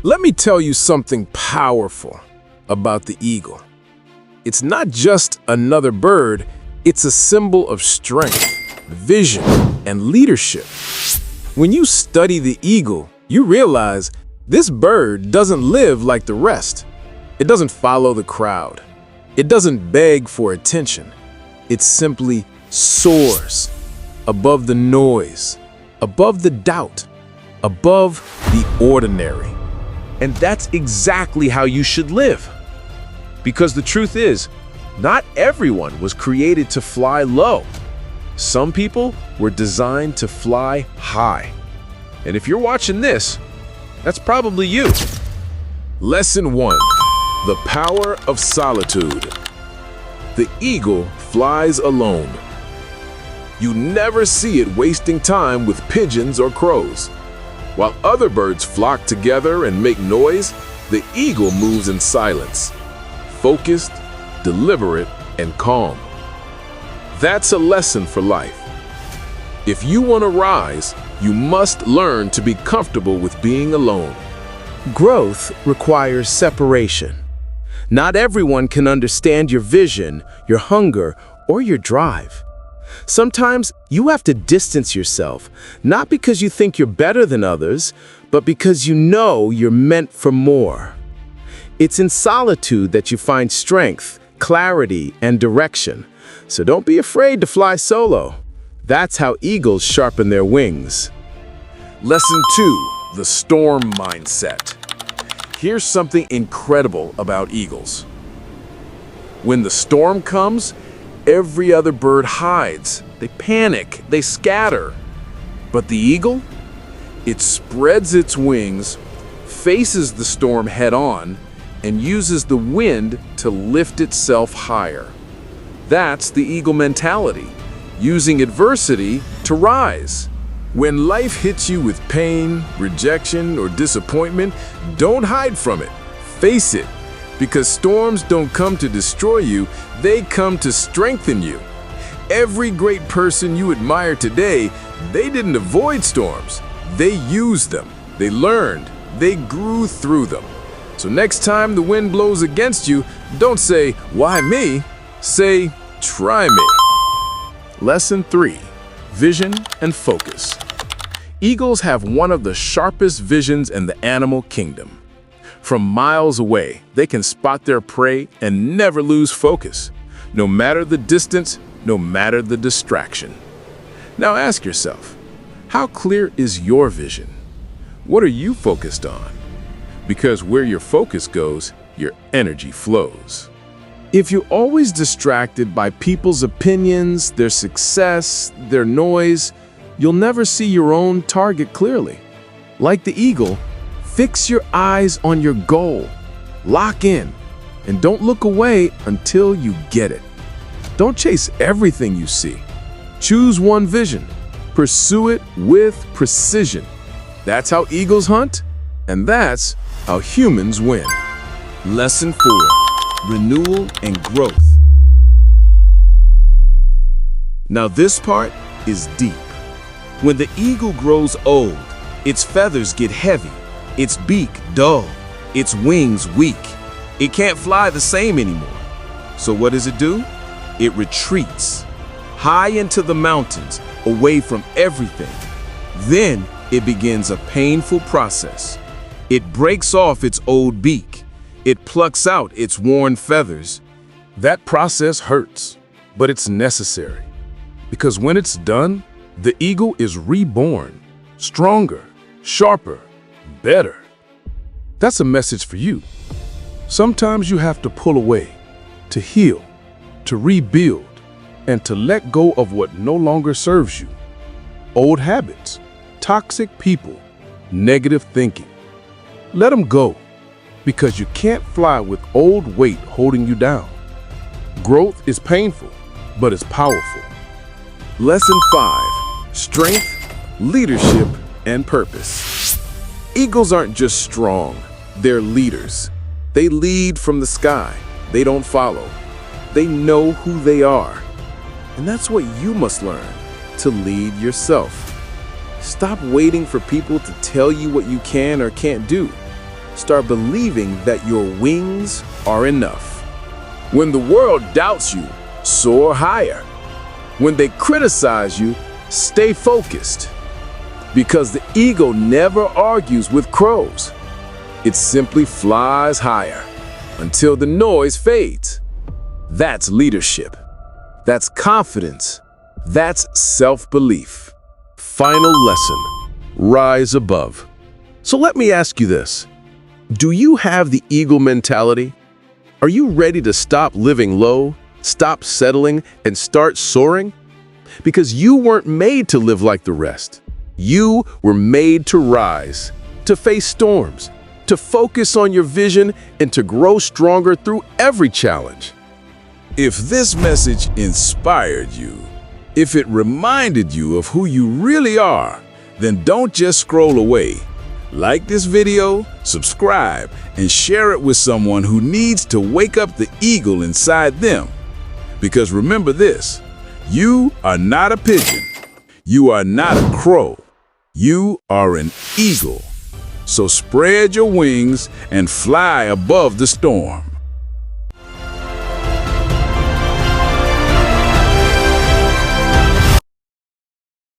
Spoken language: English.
Let me tell you something powerful about the eagle. It's not just another bird, it's a symbol of strength, vision, and leadership. When you study the eagle, you realize this bird doesn't live like the rest. It doesn't follow the crowd. It doesn't beg for attention. It simply soars above the noise, above the doubt, above the ordinary. And that's exactly how you should live. Because the truth is, not everyone was created to fly low. Some people were designed to fly high. And if you're watching this, that's probably you. Lesson 1. The power of solitude. The eagle flies alone. You never see it wasting time with pigeons or crows. While other birds flock together and make noise, the eagle moves in silence, focused, deliberate, and calm. That's a lesson for life. If you want to rise, you must learn to be comfortable with being alone. Growth requires separation. Not everyone can understand your vision, your hunger, or your drive. Sometimes you have to distance yourself, not because you think you're better than others, but because you know you're meant for more. It's in solitude that you find strength, clarity, and direction. So don't be afraid to fly solo. That's how eagles sharpen their wings. Lesson 2. The storm mindset. Here's something incredible about eagles. When the storm comes, every other bird hides. They panic, they scatter. But the eagle? It spreads its wings, faces the storm head-on, and uses the wind to lift itself higher. That's the eagle mentality, using adversity to rise. When life hits you with pain, rejection, or disappointment, don't hide from it. Face it, because storms don't come to destroy you, they come to strengthen you. Every great person you admire today, they didn't avoid storms. They used them, they learned, they grew through them. So next time the wind blows against you, don't say, "Why me?" Say, "Try me." Lesson 3. Vision and focus. Eagles have one of the sharpest visions in the animal kingdom. From miles away, they can spot their prey and never lose focus, no matter the distance, no matter the distraction. Now ask yourself, how clear is your vision? What are you focused on? Because where your focus goes, your energy flows. If you're always distracted by people's opinions, their success, their noise, you'll never see your own target clearly. Like the eagle, fix your eyes on your goal. Lock in, and don't look away until you get it. Don't chase everything you see. Choose one vision. Pursue it with precision. That's how eagles hunt, and that's how humans win. Lesson 4. Renewal and growth. Now this part is deep. When the eagle grows old, its feathers get heavy, its beak dull, its wings weak. It can't fly the same anymore. So what does it do? It retreats high into the mountains, away from everything. Then it begins a painful process. It breaks off its old beak. It plucks out its worn feathers. That process hurts, but it's necessary. Because when it's done, the eagle is reborn, stronger, sharper, better. That's a message for you. Sometimes you have to pull away, to heal, to rebuild, and to let go of what no longer serves you. Old habits, toxic people, negative thinking. Let them go, because you can't fly with old weight holding you down. Growth is painful, but it's powerful. Lesson 5. Strength, leadership, and purpose. Eagles aren't just strong, they're leaders. They lead from the sky. They don't follow. They know who they are. And that's what you must learn, to lead yourself. Stop waiting for people to tell you what you can or can't do. Start believing that your wings are enough. When the world doubts you, soar higher. When they criticize you, stay focused. Because the eagle never argues with crows. It simply flies higher until the noise fades. That's leadership. That's confidence. That's self-belief. Final lesson: rise above. So let me ask you this. Do you have the eagle mentality? Are you ready to stop living low, stop settling, and start soaring? Because you weren't made to live like the rest. You were made to rise, to face storms, to focus on your vision, and to grow stronger through every challenge. If this message inspired you, if it reminded you of who you really are, then don't just scroll away. Like this video, subscribe, and share it with someone who needs to wake up the eagle inside them. Because remember this, you are not a pigeon. You are not a crow. You are an eagle. So spread your wings and fly above the storm.